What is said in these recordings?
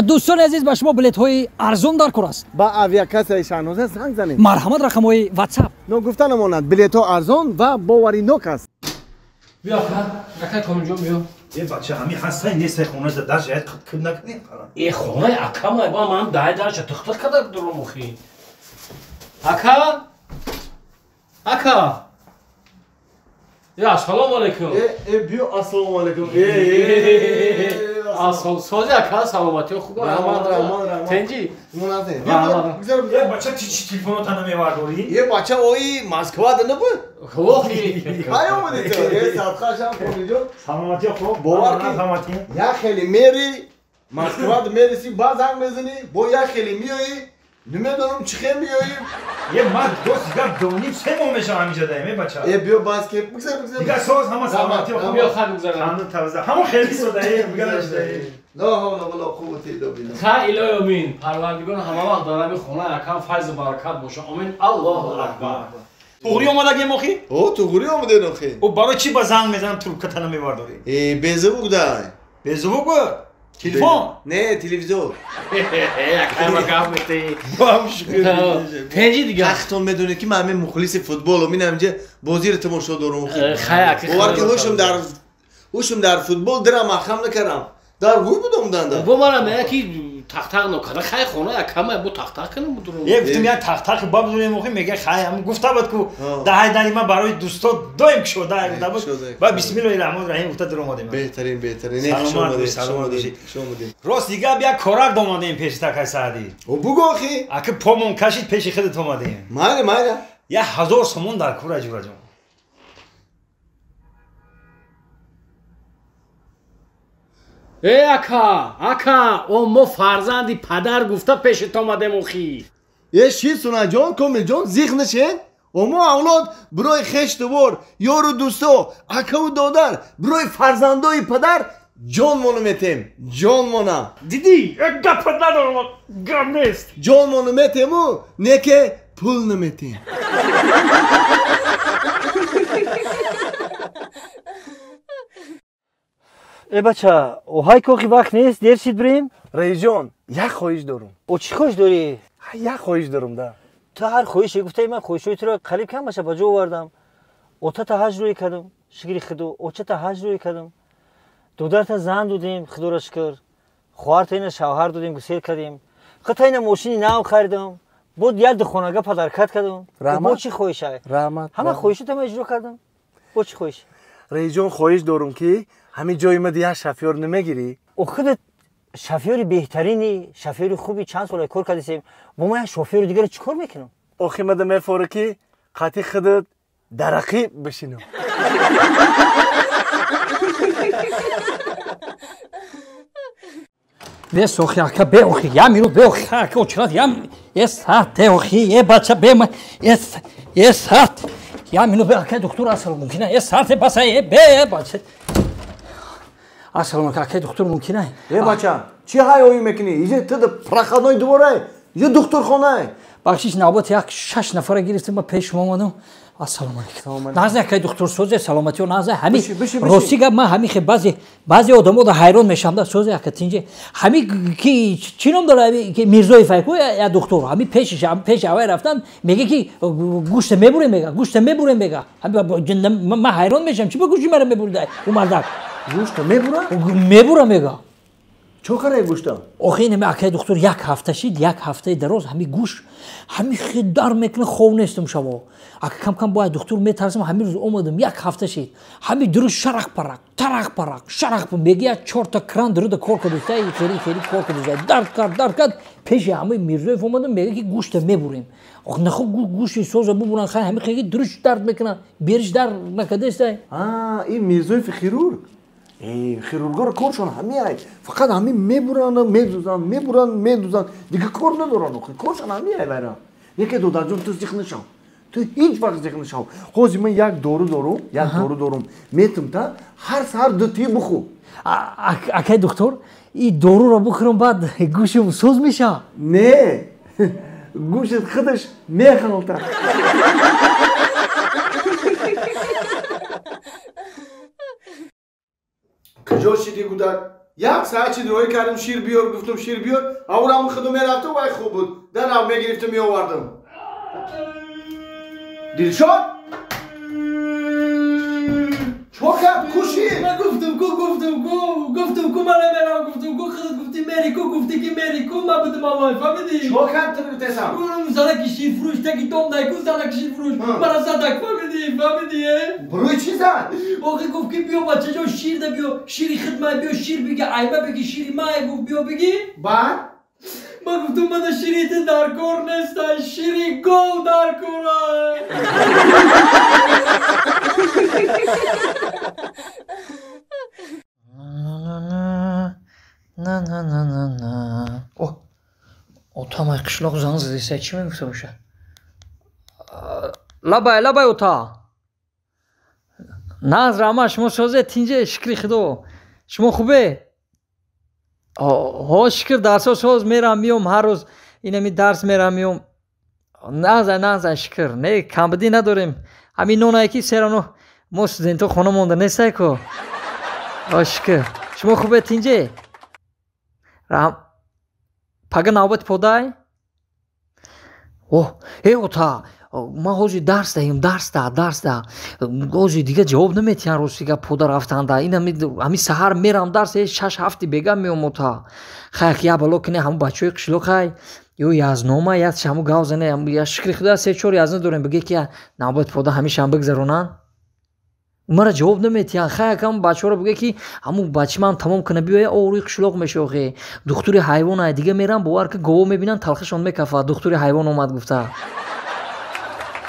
دوستان عزیز به شما بلیط های ارزان در کار است. با اویاکاسای شاهنامه زنگ زنید. مرحمت رقم های واتساپ. نو گفتن ماند بلیط ها ارزان و باوری نوک است. بیا اکا کامل جان بیا. یه بچه همین هستای نیست خونه در جایت کم نکنی. ای خونه اکا ما با من دای درش تخت کدر درو مخی. اکا یا سلام علیکم. بیو السلام علیکم. اصلا سوزی اکا سلامتی خوبه. رحمان. تنجی. مناسب. یه بچه چی تلفن تنها میواردی؟ یه بچه اوی مسکو دنده بود. خوبی. کاری اومدی تو؟ یه صدقه شام کنیجو. سلامتی خوب. باور کن. سلامتی. یا خیلی میری مسکو میریسی باز هم میزنی. با یا خیلی میایی. نمیدونم چی خیلی میایی. یه مرد دوست دیگر دونیم سه ماه میشه همینجا دایمه بچه. یه بیو باز که بگذار. دیگر سوز همه سلامتی خوب. بیا خانم زدم. خانم تازه. همون خیلی سوده بگذارش دایی. لا حول ولا قوة الا بالله. خیلی امین. پروردگار همه وقت دارم خونه اکم فیض و برکت باشه. امین. الله اکبر. اوغری اومده گه مخی؟ او تو غوری اومده نخی. او برای چی با زنگ میزنم تو کتنه میواردی؟ بیزه بودای. بزوگ تلفن؟ نه تلویزیون. اکم کاف میتی. بام شکر. پنجی دیگه. وقتون میدونه که من مخلص فوتبال و مینم جه بازی رو تماشا دارم. خیلی. باور که هوشم در فوتبال درم اخم نکردم. در گوی بودم دنده. بابا من کی تخت نکنه خیلی خونه اکم بو تخت کنم بدون. یه گفتم یا تخت باب دونه موقع میگه خیلی هم گفته بود که ده من برای دوستا دویم شده با بسم الله الرحمن الرحیم گفته در اومدیم. بهترین. سلام راست دیگه بیا کارک دومادیم پیش تک سعدی. او بگو اخی. اگه پامون کشید پیش خودت اومدیم. ماله. یه 1000 سومون در کور جورا جون. ای اکا اون فرزندی پدر گفته پیشت آمده مخی. یه چی سونا جان کامل جان زیخ نشه. اما اولاد برای خشت بار یارو دوستا اکا و دادر برای فرزندای پدر جان مونو میتیم. جان مونا دیدی گپت ندارم گم نیست. جان مونو میتیم و نه که پول نمیتیم. ای بچه اوهای کوکی وقت نیست دیر شید بریم؟ رئیس جان یک خواهش دارم. او چی خواهش داری؟ یک خواهش دارم ده. تو هر خواهشی گفته من خواهشوی تو را قریب کم باشه با جو آوردم. اوتا تا حج روی کردم شکری خدو اوچه تا حج روی کردم. دودر تا زن دودیم خدو را شکر. خوار تا این شوهر دودیم گسیر کردیم. خطا این ماشینی نو خریدم. بود یک دو خانگاه پدرکت کردم. با چی خواهش های؟ رحمت. همه خواهشو تا من اجرا کردم. با چی خواهش؟ رئیس جان خواهش دارم که همین جای ما دیگه شفیار نمیگیری. او خودت شفیاری بهترینی شفیاری خوبی چند سال کار کردیم با ما شفیار دیگه چیکار میکنم؟ آخه مده میفاره که قطعی خودت درقی بشینم. به سوخی اکا به اوخی یا میرو به اوخی اکا اوچرات یا یه ساعت اوخی یه بچه به من یه ساعت یا میرو به اکا دکتر اصلا ممکنه یه ساعت بسه به بچه اصلا اکا دکتر ممکنه. یه بچه چی های اوی میکنی؟ اینجا تو پرخانای دوباره یه دکتر خانه. بخشش نوبت یک 6 نفر گرفتیم با پیش اومدم. السلام علیکم. نازه که دکتر سوزه سلامتی و نازه همین راستی که من همین بعضی آدما رو حیران میشم در سوزه که تینجه همین کی چی نام داره که میرزای فایکو یا دکتر همین پیش اوای رفتن میگه که گوشت میبره میگه همین من حیران میشم چی به گوشت مرا میبره اون مردک گوشت میبره میگه چه کاره گوشت؟ آخه این اکای دکتر یک هفته شد یک هفته دراز همین گوش همین خیلی در میکنه خوب نیستم شما اگه کم کم باید دکتر میترسم همین روز اومدم یک هفته شد همین درو شرق پرق میگه 4 تا کران درو کار کرده خیلی کار کرده درد کرد پیش همه میرزای اومدم میگه که گوشت میبریم آخه نخو گوشت سوز ببرن خیلی همین خیلی دروش درد میکنه بیرش درد نکده است این میرزای خیرور خیرورگا رو کارشون همین های فقط همین میدوزن دیگه کار ندارن کارشون همین های برای یکی دو در جون تو زیخ نشو تو هیچ وقت زیخ نشو خوزی من یک دارو دارم میتم تا هر سهر 2 تی بخو اکای دکتر این دارو رو بخورم بعد گوشم سوز میشه نه گوشت خودش میخنالتر کجا شدی گودک؟ یک ساعت چی دروی کردم شیر بیار گفتم شیر بیار اولم خودم رفتم وای خوب بود در رو میگرفتم میآوردم دلشاد چوکم کوشی من گفتم کو من نمیرم گفتم کو خودت گفتی میری کو گفتی که میری کو من بدم مامان فهمیدی چوکم تو بتسم اون زدک شیر فروش تکی دوم دای کو زدک شیر فروش مرا زدک فهمیدی بروی چی زد آخه گفت که بیا بچه جا شیر ده بیا شیری خدمت بیا شیر بگه ایمه بگی شیری مای گفت بیا بگی بعد من گفتم من شیری ته در کار نیست شیری گو در کار نه اوه اوتا مای قشلاق زن زدیسه چی میگفته باشه لبای اوتا نه از رحمه شما سازه تینجه شکری خدو شما خوبه ها شکر درس ها ساز میرم میوم هر روز اینمی درس میرم میوم نه شکر نه کمبدی نداریم همین نونه یکی سرانو ما سوزنتو خونه مونده نیسته که شکر شما خوبه تینجه رحم پاگه نوبت پودای اوه ای اوتا ما حاجی درس ده حاجی دیگه جواب نمیتین روز دیگه پودا رفتن ده این همی سهر میرم درس 6 هفته بگم میام اوتا خیلی یا بالا کنه همون بچه های قشلو خی یو یازنامه یا شمو گاوزنه یا شکری خدا 3-4 یازنه داریم بگه که نوبت پودا همیشه هم بگذرونن مرا جواب نمیتین خیلی کم بچه رو بگه که همون بچه من تمام کنه بیایه اوروی قشلوق میشه خیلی دکتر حیوان های دیگه میرم باور که گوه میبینن تلخشون میکفه دکتر حیوان اومد گفته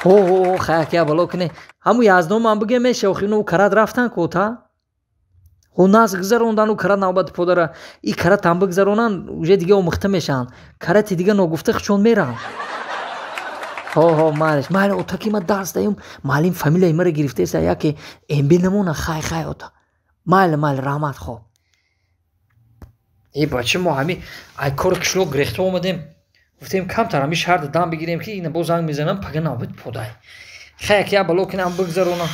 اوه خیلی بالا کنه همون یازنامه من بگه میشه و خیلی کرد رفتن کوتا و ناز گذروندن و کرد نوبت پودره ای کرد هم بگذرونن اوجه دیگه اومخته میشن کرد دیگه نگفته خشون میرن مالش اوتا که ما درس دهیم مالیم فامیل ایمه رو گرفته ایسا یا که امبی نمونه خیلی اوتا مال رحمت خوب ای بچه ما همی ای کار کشلو گرخته اومدیم گفتیم کمتر همی شهر دم بگیریم که اینه با زنگ میزنم پگه نوبت پودای خیلی بالا کنه هم بگذرونم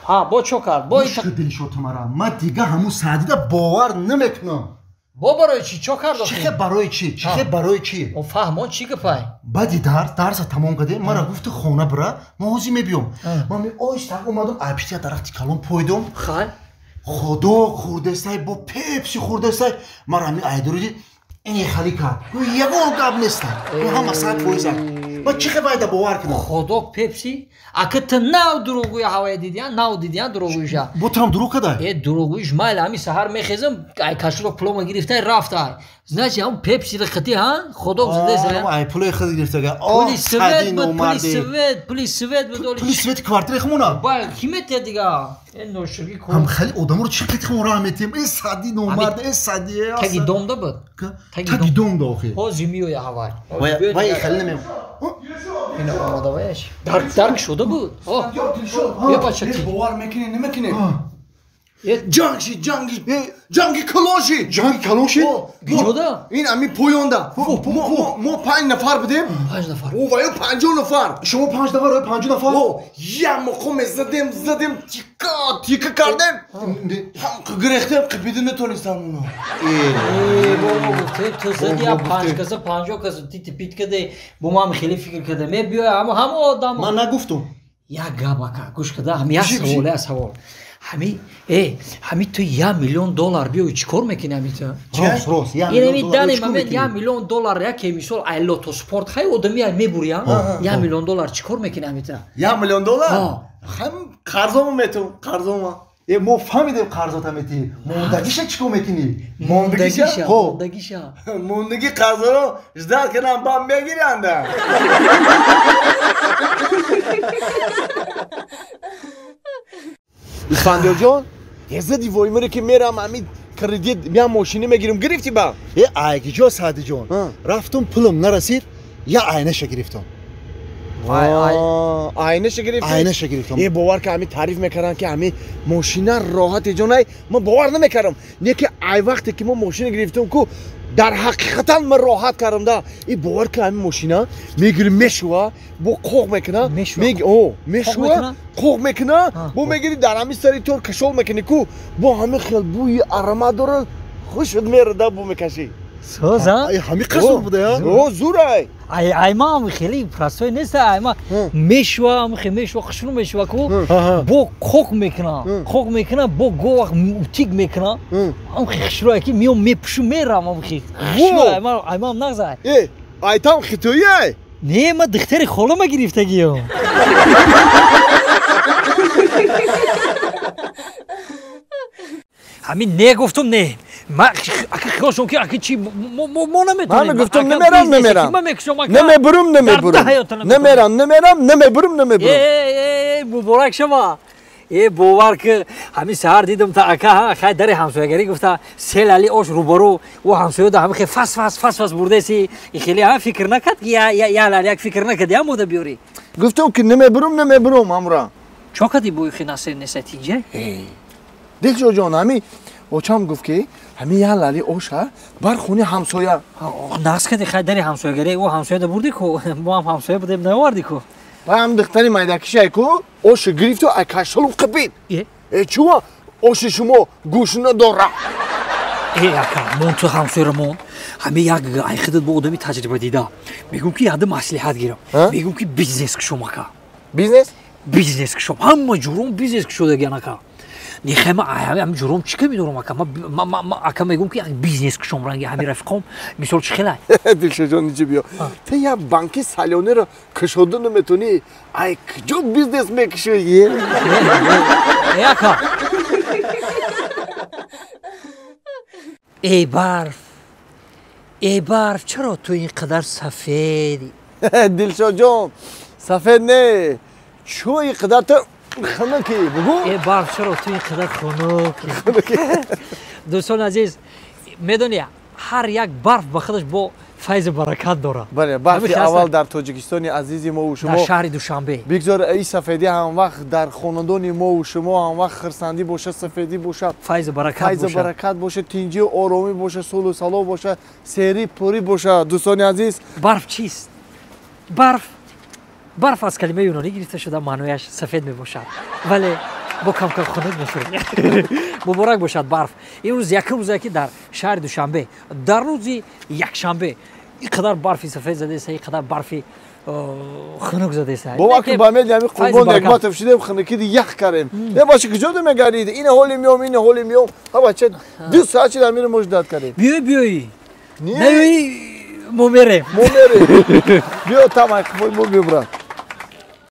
با چو کرد با عشق دلشو تو مرا من دیگه همون سعدیده باور نمیکنم با برای چی چو کرد چیخه برای چی او فهمان چی گفای بعدی درس تمام کده مرا گفت خونه برا ما هزی میبیام من می آیستم اومدم ایپشتی درختی کلام پویدم خدا خوردستای با پیپسی خوردستای مرا همی ایدروزی این خالی کرد یگون قبل نیستم همه ساعت پویزم با چیخه باید باور کنم خدا پیپسی اکت ناو دروغوی هوای دیدیان دروغویشا بوترم دروغ کده ای دروغویش مال همی سهر میخیزم ای کاشلو پلوما گرفته رفته значи هم پیپسی رختی ها خدا زده سر ای پول خود گرفته پلیس سوید بدولی پلیس سوید کارتر خمونا با کیمت دیگه این نوشرگی کو هم خیلی آدم رو چقدر خمورا میتیم ای سادی نومرد ای سادی تگی دومده بود تگی دومده آخه هازی میو یا هوای وای خیلی نمیم اینو آماده وایش درک شده بود بیا بچه کی باور میکنی نمیکنی جنگی کلاشی جدا این امی پویونده ما 5 نفر بدیم 5 نفر او وایو 50 نفر شما 5 نفر و 5 نفر یا مخوم زدیم تیکه کردیم هم گرختیم بدون نتونستم اونو بابا گفته تو زدی یا 5 کسا 50 کسا تیت پیت کده با ما هم خیلی فکر کده می بیای همه آدم من نگفتم یا گاباکا گوش کده همی یا سوال همی تو $1,000,000 بیای چیکار میکنی همی تو؟ راست یعنی دانی من $1,000,000 یا که مثال ایلوتو سپورت خیلی آدمی های میبوریم $1,000,000 چیکار میکنی همی تو؟ $1,000,000 هم قرضامو میتونم قرضامو ما فهمیدیم قرضات همیتی موندگیش چیکار میکنی؟ موندگی قرضا رو جدر کنم با میگیرنده اسفندیار جان یه دیوایی میره که میرم همین کردیت میام ماشینی میگیرم گرفتی با یه آیگی جا سعدی جان رفتم پولم نرسید یا آینه گرفتم آینه گرفتم. آینه گرفتم. این باور که همین تعریف میکردن که همین ماشین راحت جونای من باور نمیکردم. نه که ای وقتی که ما ماشین گرفتم کو در حقیقتا من راحت کردم دا. این باور که همین ماشینا میگیری میشوا بو کوق میکنه میگی او میشوا کوق میکنه بو میگیری در همین سری طور کشول میکنی کو بو همین خیلی بوی آرما داره خوشت میره دا بو میکشی. سوزا همین قصر بوده یا؟ او زورای. ایما هم خیلی پرستوی نیست ایما میشوا هم خیلی میشوا خشنو میشوا کو بو کوق میکنه بو گو موتیگ میکنه هم خیلی خشروی که میام میپشو میرم هم خیلی خشروی ایما هم نغزای ای تام خطویه نه ما دختر خالم گرفتگیم همین نه گفتم نه ما اگه خیالشون که اگه چی ما نمیتونیم من گفتم نمیرم مبارک شما ای باور که همین سهر دیدم تا اکا خیلی در همسایگری گفته سیل علی آش روبرو و همسایه دا همه خیلی فس برده سی خیلی هم فکر نکرد که یا لالی یک فکر نکرد یا موده بیاری گفتم که نمیبرم امرا چا کدی بوی خیلی نستینجه؟ دیگه جان همین اوچام گفت که همین یا لالی آشه بر خونه همسایه نقص کدی خیلی در همسایگری و همسایه دا بردی کو ما هم همسایه بودیم نواردی کو و هم دختری مایدکیشه کو آش گرفت و اکاشلو قبید چوا آش شما گوش نداره اکا مون تو همسایرمون همه یک خودت با آدمی تجربه دیده میگم که یاد مصلحت گیرم میگم که بیزنس که شما که بیزنس که شما همه جورم بیزنس که شده گیرن که نیخه همه جورم چی که میدونم اکا ما اکا میگم که بیزنس که شما رنگی همه رفقم مثال چی خیلی دیلشه جان نیچه بیا تو یه بانکی سالیانه را کشوده نمیتونی ای کجا بیزنس میکشوی اکا ای برف چرا تو اینقدر سفیدی؟ دلشا جان سفید نه چو اینقدر تو خنکی بگو ای برف چرا تو اینقدر خنکی؟ دوستان عزیز میدونی هر یک برف به خودش با فیض برکت داره بله برفی اول در تاجیکستان عزیز ما و شما در شهر دوشنبه بگذار این سفیدی هم وقت در خاندان ما و شما هم وقت خرسندی باشه سفیدی باشه فیض برکت باشه تینجی آرامی باشه سول و سلا باشه سری پوری باشه دوستان عزیز برف چیست برف از کلمه یونانی گرفته شده معنیش سفید می باشد ولی با کم خنک میشه مبارک باشد برف این روز یک روزه که در شهر دوشنبه در روز یک شنبه اینقدر برفی سفید زده است اینقدر برفی خنک زده است بابا که با میل قربان یک ما تفشیده خنکی دی یخ کردیم نه باشه کجا دو میگردید این حال میام ها بچه 2 ساعت در میره مجدد کردیم بیایی نه مو میره بیا تمام ما بیا برات